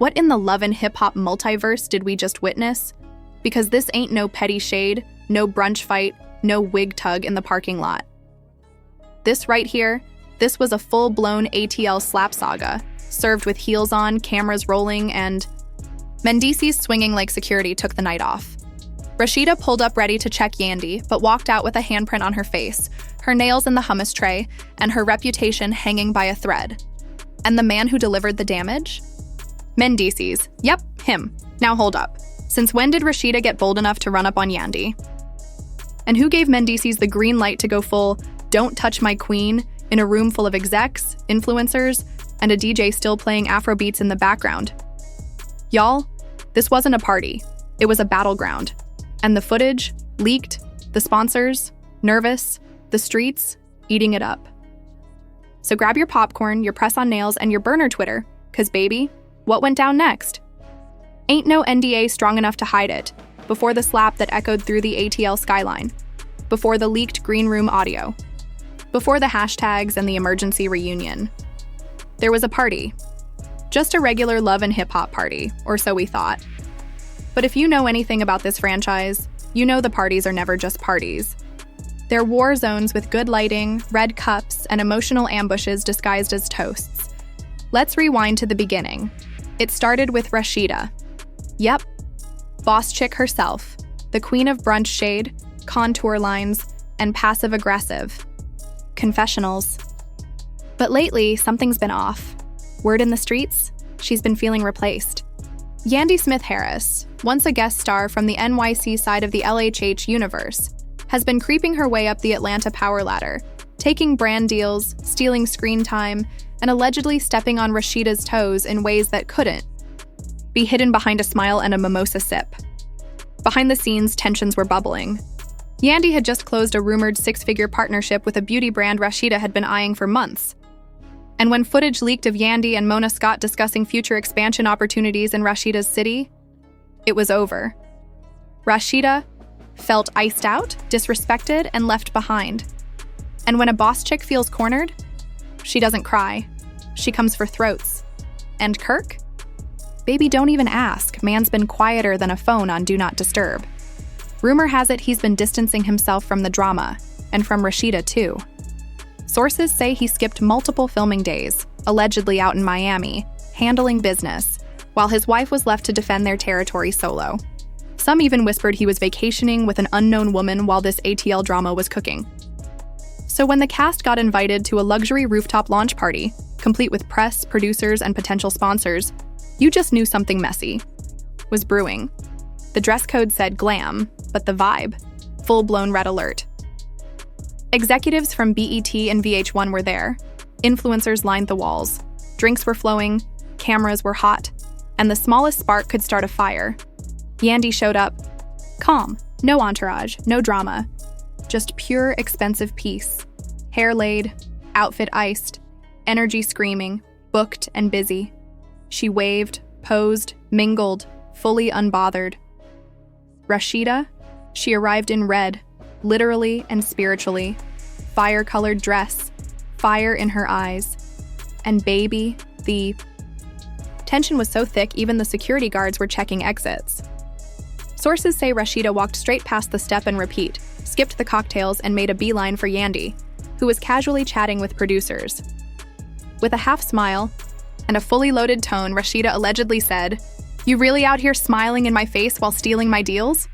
What in the love and hip-hop multiverse did we just witness? Because this ain't no petty shade, no brunch fight, no wig tug in the parking lot. This right here, this was a full-blown ATL slap saga, served with heels on, cameras rolling, and Mendeecees swinging like security took the night off. Rasheeda pulled up ready to check Yandy, but walked out with a handprint on her face, her nails in the hummus tray, and her reputation hanging by a thread. And the man who delivered the damage? Mendeecees. Yep, him. Now hold up. Since when did Rasheeda get bold enough to run up on Yandy? And who gave Mendeecees the green light to go full "Don't touch my queen" in a room full of execs, influencers, and a DJ still playing Afro beats in the background? Y'all, this wasn't a party. It was a battleground. And the footage, leaked, the sponsors, nervous, the streets, eating it up. So grab your popcorn, your press-on nails, and your burner Twitter, 'cause baby, what went down next? Ain't no NDA strong enough to hide it, before the slap that echoed through the ATL skyline, before the leaked green room audio, before the hashtags and the emergency reunion. There was a party. Just a regular love and hip-hop party, or so we thought. But if you know anything about this franchise, you know the parties are never just parties. They're war zones with good lighting, red cups, and emotional ambushes disguised as toasts. Let's rewind to the beginning. It started with Rasheeda. Yep, boss chick herself, the queen of brunch shade, contour lines, and passive-aggressive. Confessionals. But lately, something's been off. Word in the streets? She's been feeling replaced. Yandy Smith-Harris, once a guest star from the NYC side of the LHH universe, has been creeping her way up the Atlanta power ladder, taking brand deals, stealing screen time, and allegedly stepping on Rasheeda's toes in ways that couldn't be hidden behind a smile and a mimosa sip. Behind the scenes, tensions were bubbling. Yandy had just closed a rumored six-figure partnership with a beauty brand Rasheeda had been eyeing for months. And when footage leaked of Yandy and Mona Scott discussing future expansion opportunities in Rasheeda's city, it was over. Rasheeda felt iced out, disrespected, and left behind. And when a boss chick feels cornered, she doesn't cry. She comes for throats. And Kirk? Baby, don't even ask. Man's been quieter than a phone on Do Not Disturb. Rumor has it he's been distancing himself from the drama, and from Rasheeda too. Sources say he skipped multiple filming days, allegedly out in Miami, handling business, while his wife was left to defend their territory solo. Some even whispered he was vacationing with an unknown woman while this ATL drama was cooking. So when the cast got invited to a luxury rooftop launch party, complete with press, producers, and potential sponsors, you just knew something messy was brewing. The dress code said glam, but the vibe, full-blown red alert. Executives from BET and VH1 were there. Influencers lined the walls. Drinks were flowing, cameras were hot, and the smallest spark could start a fire. Yandy showed up. Calm, no entourage, no drama. Just pure, expensive peace. Hair laid, outfit iced, energy screaming, booked and busy. She waved, posed, mingled, fully unbothered. Rasheeda? She arrived in red, literally and spiritually. Fire-colored dress, fire in her eyes. And baby, the tension was so thick even the security guards were checking exits. Sources say Rasheeda walked straight past the step and repeat, skipped the cocktails, and made a beeline for Yandy, who was casually chatting with producers. With a half smile and a fully loaded tone, Rasheeda allegedly said, "You really out here smiling in my face while stealing my deals?"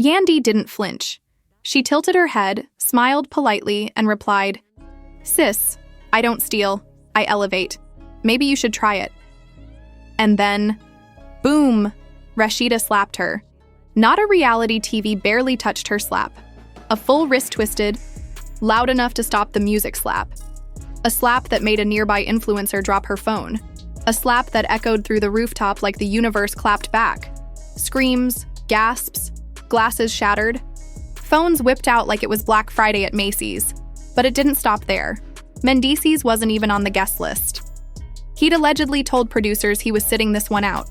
Yandy didn't flinch. She tilted her head, smiled politely, and replied, "Sis, I don't steal, I elevate. Maybe you should try it." And then, boom, Rasheeda slapped her. Not a reality TV barely touched her slap. A full wrist twisted, loud enough to stop the music slap. A slap that made a nearby influencer drop her phone. A slap that echoed through the rooftop like the universe clapped back. Screams, gasps, glasses shattered. Phones whipped out like it was Black Friday at Macy's. But it didn't stop there. Mendeecees wasn't even on the guest list. He'd allegedly told producers he was sitting this one out.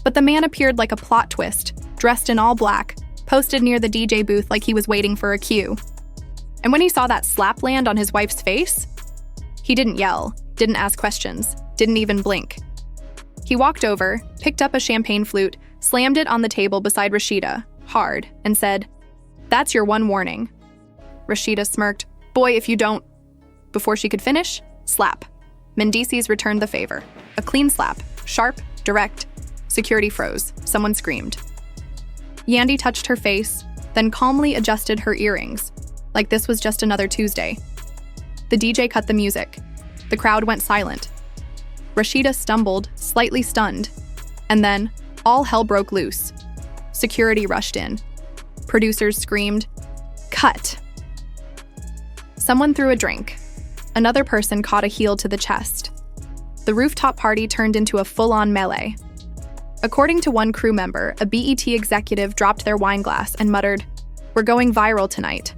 But the man appeared like a plot twist, dressed in all black, posted near the DJ booth like he was waiting for a cue. And when he saw that slap land on his wife's face, he didn't yell, didn't ask questions, didn't even blink. He walked over, picked up a champagne flute, slammed it on the table beside Rasheeda, hard, and said, "That's your one warning." Rasheeda smirked, "Boy, if you don't..." Before she could finish, slap. Mendeecees returned the favor. A clean slap, sharp, direct. Security froze. Someone screamed. Yandy touched her face, then calmly adjusted her earrings, like this was just another Tuesday. The DJ cut the music. The crowd went silent. Rasheeda stumbled, slightly stunned, and then all hell broke loose. Security rushed in. Producers screamed, "Cut!" Someone threw a drink. Another person caught a heel to the chest. The rooftop party turned into a full-on melee. According to one crew member, a BET executive dropped their wine glass and muttered, "We're going viral tonight."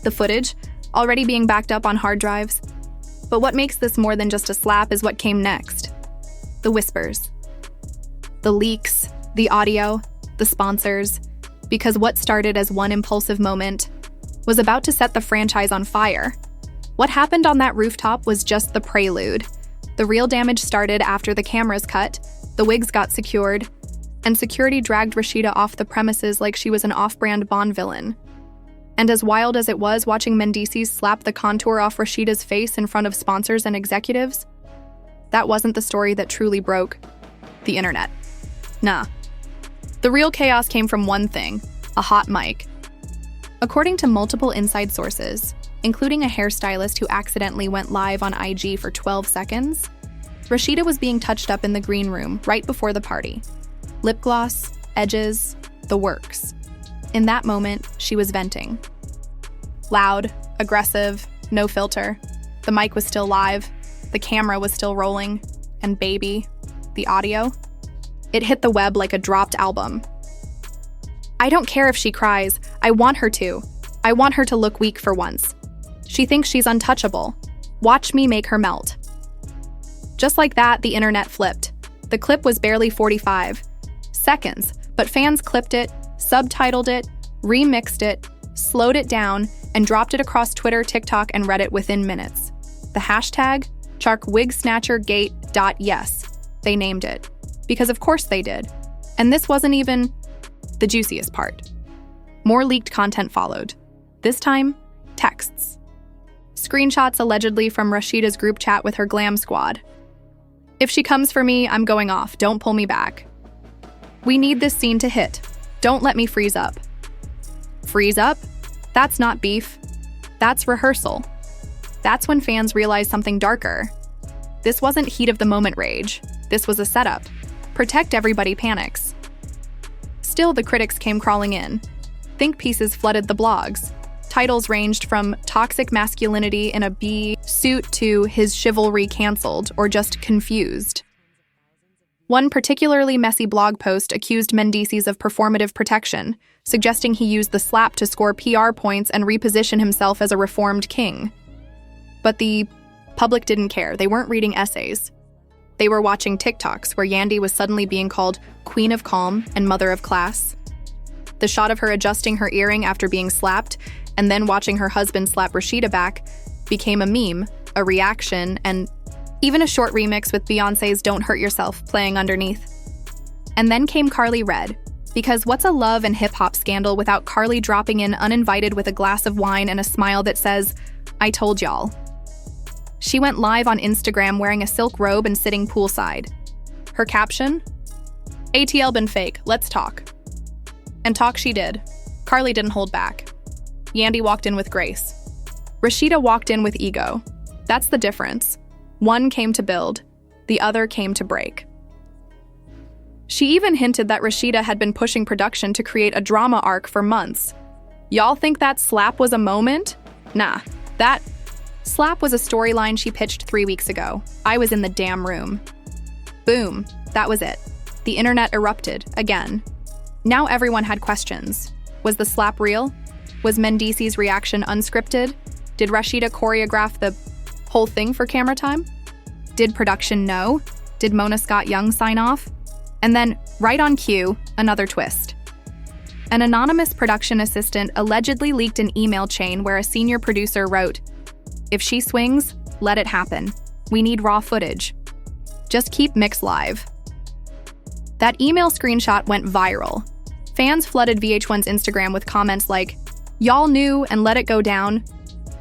The footage, already being backed up on hard drives. But what makes this more than just a slap is what came next. The whispers. The leaks, the audio, the sponsors. Because what started as one impulsive moment was about to set the franchise on fire. What happened on that rooftop was just the prelude. The real damage started after the cameras cut, the wigs got secured, and security dragged Rasheeda off the premises like she was an off-brand Bond villain. And as wild as it was watching Mendeecees slap the contour off Rasheeda's face in front of sponsors and executives, that wasn't the story that truly broke the internet. Nah. The real chaos came from one thing, a hot mic. According to multiple inside sources, including a hairstylist who accidentally went live on IG for 12 seconds, Rasheeda was being touched up in the green room right before the party. Lip gloss, edges, the works. In that moment, she was venting. Loud, aggressive, no filter. The mic was still live, the camera was still rolling, and baby, the audio, it hit the web like a dropped album. "I don't care if she cries. I want her to. I want her to look weak for once. She thinks she's untouchable. Watch me make her melt." Just like that, the internet flipped. The clip was barely 45 seconds, but fans clipped it, subtitled it, remixed it, slowed it down, and dropped it across Twitter, TikTok, and Reddit within minutes. The hashtag, CharkWigSnatcherGate.yes. They named it. Because of course they did. And this wasn't even the juiciest part. More leaked content followed. This time, texts. Screenshots allegedly from Rasheeda's group chat with her glam squad. "If she comes for me, I'm going off. Don't pull me back. We need this scene to hit. Don't let me freeze up." Freeze up? That's not beef. That's rehearsal. That's when fans realize something darker. This wasn't heat of the moment rage. This was a setup. Protect everybody panics. Still, the critics came crawling in. Think pieces flooded the blogs. Titles ranged from toxic masculinity in a B suit to his chivalry canceled or just confused. One particularly messy blog post accused Mendeecees of performative protection, suggesting he used the slap to score PR points and reposition himself as a reformed king. But the public didn't care. They weren't reading essays. They were watching TikToks where Yandy was suddenly being called Queen of Calm and Mother of Class. The shot of her adjusting her earring after being slapped and then watching her husband slap Rasheeda back became a meme, a reaction, and even a short remix with Beyoncé's Don't Hurt Yourself playing underneath. And then came Carly Red, because what's a love and hip-hop scandal without Carly dropping in uninvited with a glass of wine and a smile that says, "I told y'all." She went live on Instagram wearing a silk robe and sitting poolside. Her caption? "ATL been fake, let's talk." And talk she did. Carly didn't hold back. Yandy walked in with grace. Rasheeda walked in with ego. That's the difference. One came to build, the other came to break. She even hinted that Rasheeda had been pushing production to create a drama arc for months. Y'all think that slap was a moment? Nah, that slap was a storyline she pitched 3 weeks ago. I was in the damn room. Boom, that was it. The internet erupted, again. Now everyone had questions. Was the slap real? Was Mendeecees' reaction unscripted? Did Rasheeda choreograph the whole thing for camera time? Did production know? Did Mona Scott Young sign off? And then, right on cue, another twist. An anonymous production assistant allegedly leaked an email chain where a senior producer wrote, "If she swings, let it happen. We need raw footage. Just keep Mix live." That email screenshot went viral. Fans flooded VH1's Instagram with comments like, "Y'all knew and let it go down.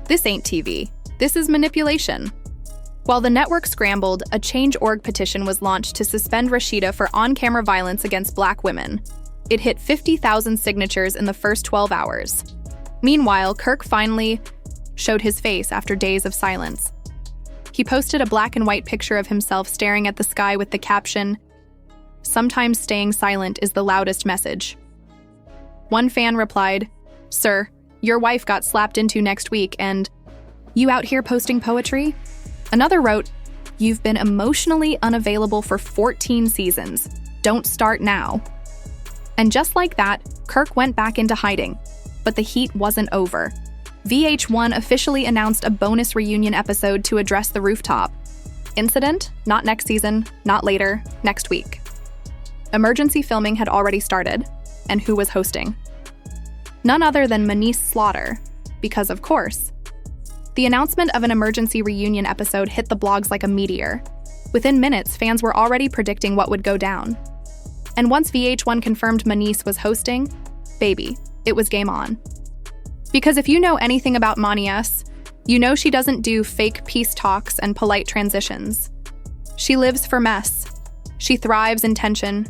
This ain't TV. This is manipulation." While the network scrambled, a Change.org petition was launched to suspend Rasheeda for on-camera violence against Black women. It hit 50,000 signatures in the first 12 hours. Meanwhile, Kirk finally showed his face after days of silence. He posted a black and white picture of himself staring at the sky with the caption, "Sometimes staying silent is the loudest message." One fan replied, "Sir, your wife got slapped into next week and you out here posting poetry?" Another wrote, "You've been emotionally unavailable for 14 seasons. Don't start now." And just like that, Kirk went back into hiding. But the heat wasn't over. VH1 officially announced a bonus reunion episode to address the rooftop incident. Not next season, not later, next week. Emergency filming had already started, and who was hosting? None other than Mendeecees, because of course. The announcement of an emergency reunion episode hit the blogs like a meteor. Within minutes, fans were already predicting what would go down. And once VH1 confirmed Mendeecees was hosting, baby, it was game on. Because if you know anything about Mendeecees, you know she doesn't do fake peace talks and polite transitions. She lives for mess. She thrives in tension.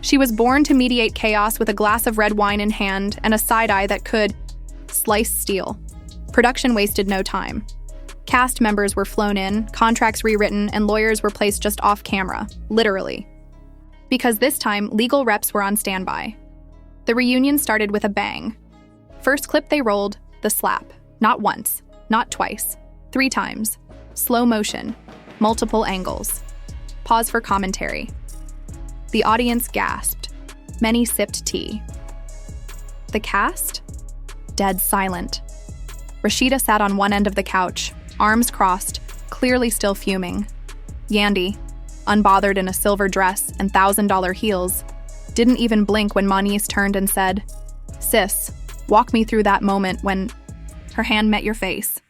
She was born to mediate chaos with a glass of red wine in hand and a side-eye that could slice steel. Production wasted no time. Cast members were flown in, contracts rewritten, and lawyers were placed just off camera, literally. Because this time, legal reps were on standby. The reunion started with a bang. First clip they rolled, the slap. Not once, not twice, 3 times. Slow motion, multiple angles. Pause for commentary. The audience gasped. Many sipped tea. The cast? Dead silent. Rasheeda sat on one end of the couch, arms crossed, clearly still fuming. Yandy, unbothered in a silver dress and $1,000 heels, didn't even blink when Mendeecees turned and said, "Sis, walk me through that moment when her hand met your face."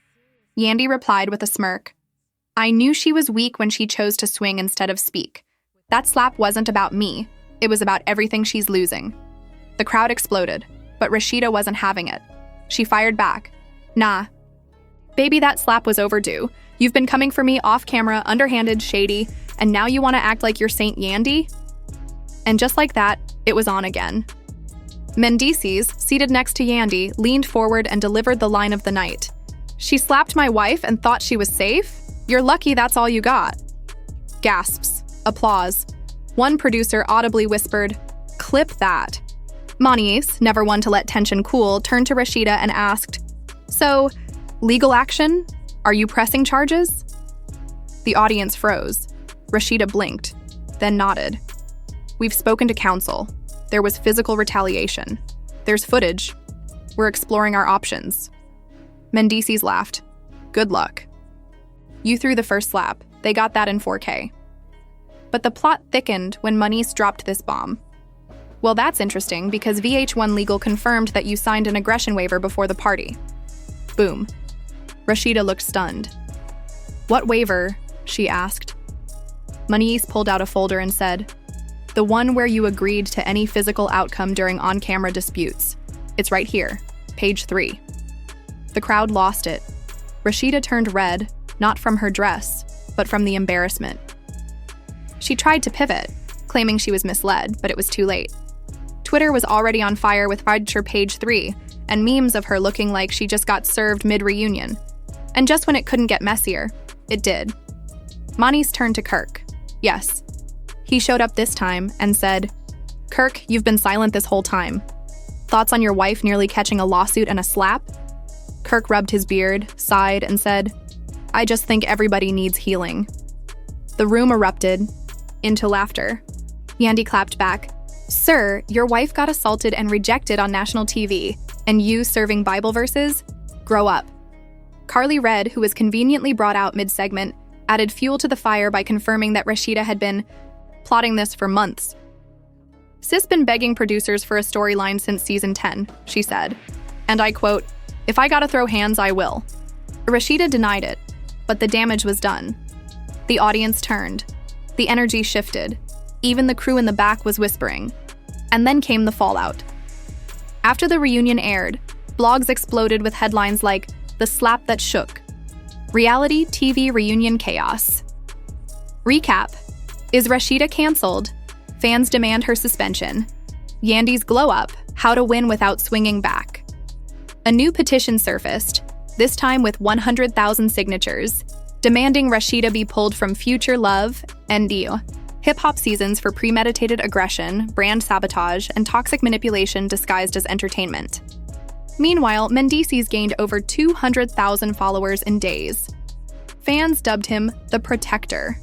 Yandy replied with a smirk, "I knew she was weak when she chose to swing instead of speak. That slap wasn't about me. It was about everything she's losing." The crowd exploded, but Rasheeda wasn't having it. She fired back, "Nah. Baby, that slap was overdue. You've been coming for me off camera, underhanded, shady, and now you want to act like you're Saint Yandy?" And just like that, it was on again. Mendeecees, seated next to Yandy, leaned forward and delivered the line of the night. "She slapped my wife and thought she was safe? You're lucky that's all you got." Gasps. Applause. One producer audibly whispered, "Clip that." Mendeecees, never one to let tension cool, turned to Rasheeda and asked, "So, legal action? Are you pressing charges?" The audience froze. Rasheeda blinked, then nodded. "We've spoken to counsel. There was physical retaliation. There's footage. We're exploring our options." Mendeecees laughed. "Good luck. You threw the first slap. They got that in 4K. But the plot thickened when Mendeecees dropped this bomb. Well, that's interesting because VH1 Legal confirmed that you signed an aggression waiver before the party. Boom. Rasheeda looked stunned. "What waiver?" she asked. Mendeecees pulled out a folder and said, "The one where you agreed to any physical outcome during on-camera disputes. It's right here, page 3. The crowd lost it. Rasheeda turned red, not from her dress, but from the embarrassment. She tried to pivot, claiming she was misled, but it was too late. Twitter was already on fire with page 3, and memes of her looking like she just got served mid-reunion. And just when it couldn't get messier, it did. Mendeecees turned to Kirk. Yes. He showed up this time and said, "Kirk, you've been silent this whole time. Thoughts on your wife nearly catching a lawsuit and a slap?" Kirk rubbed his beard, sighed, and said, "I just think everybody needs healing." The room erupted into laughter. Yandy clapped back. "Sir, your wife got assaulted and rejected on national TV, and you serving Bible verses? Grow up." Carly Red, who was conveniently brought out mid-segment, added fuel to the fire by confirming that Rasheeda had been plotting this for months. "Sis been begging producers for a storyline since season 10, she said. And I quote, "If I gotta throw hands, I will." Rasheeda denied it, but the damage was done. The audience turned. The energy shifted. Even the crew in the back was whispering. And then came the fallout. After the reunion aired, blogs exploded with headlines like, "The Slap That Shook," "Reality TV Reunion Chaos." Recap: Is Rasheeda canceled? Fans demand her suspension. Yandy's glow-up: How to win without swinging back. A new petition surfaced, this time with 100,000 signatures, demanding Rasheeda be pulled from Future Love and You. Hip-hop seasons for premeditated aggression, brand sabotage, and toxic manipulation disguised as entertainment. Meanwhile, Mendeecees gained over 200,000 followers in days. Fans dubbed him the Protector.